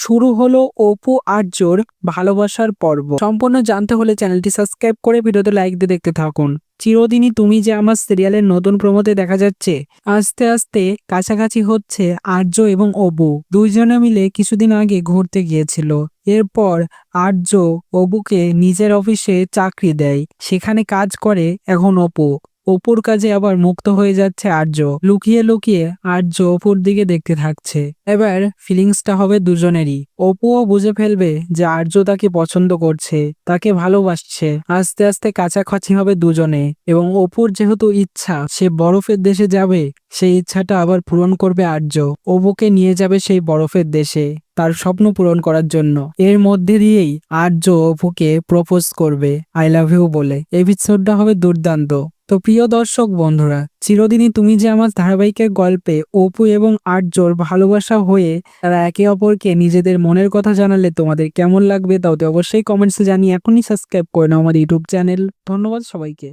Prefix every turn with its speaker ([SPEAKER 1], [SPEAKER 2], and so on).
[SPEAKER 1] শুরু হলো অপু আর্যর ভালোবাসার পর্ব। সম্পূর্ণ জানতে হলে চ্যানেলটি সাবস্ক্রাইব করে ভিডিওতে লাইক দিয়ে দেখতে থাকুন। চিরদিনই তুমি যে আমার সিরিয়ালের নতুন প্রমোতে দেখা যাচ্ছে আস্তে আস্তে কাছাকাছি হচ্ছে আর্য এবং অপু দুইজনে মিলে কিছুদিন আগে ঘুরতে গিয়েছিল। এরপর আর্য অপুকে নিজের অফিসে চাকরি দেয়, সেখানে কাজ করে এখন অপু। অপুর কাজে আবার মুক্ত হয়ে যাচ্ছে আর্য। লুকিয়ে লুকিয়ে আর্য অপুর দিকে দেখতে থাকছে। এবার ফিলিংসটা হবে দুজনেরই। অপুও বুঝে ফেলবে যে আর্য তাকে পছন্দ করছে, তাকে ভালোবাসছে। আস্তে আস্তে কাছাকাছি হবে দুজনে এবং অপুর যেহেতু ইচ্ছা সে বরফের দেশে যাবে, সেই ইচ্ছাটা আবার পূরণ করবে আর্য। অপুকে নিয়ে যাবে সেই বরফের দেশে তার স্বপ্ন পূরণ করার জন্য। এর মধ্যে দিয়েই আর্য অপুকে প্রপোজ করবে আই লাভ ইউ বলে। এপিসোডটা হবে দুর্দান্ত। তো প্রিয় দর্শক বন্ধুরা, চিরদিনই তুমি যে আমার ধারাবাহিকের গল্পে অপু এবং আর্যর ভালোবাসা হয়ে তারা একে অপরকে নিজেদের মনের কথা জানালে তোমাদের কেমন লাগবে তাও তো অবশ্যই কমেন্টসে জানিয়ে এখনই সাবস্ক্রাইব করে নাও আমার ইউটিউব চ্যানেল। ধন্যবাদ সবাইকে।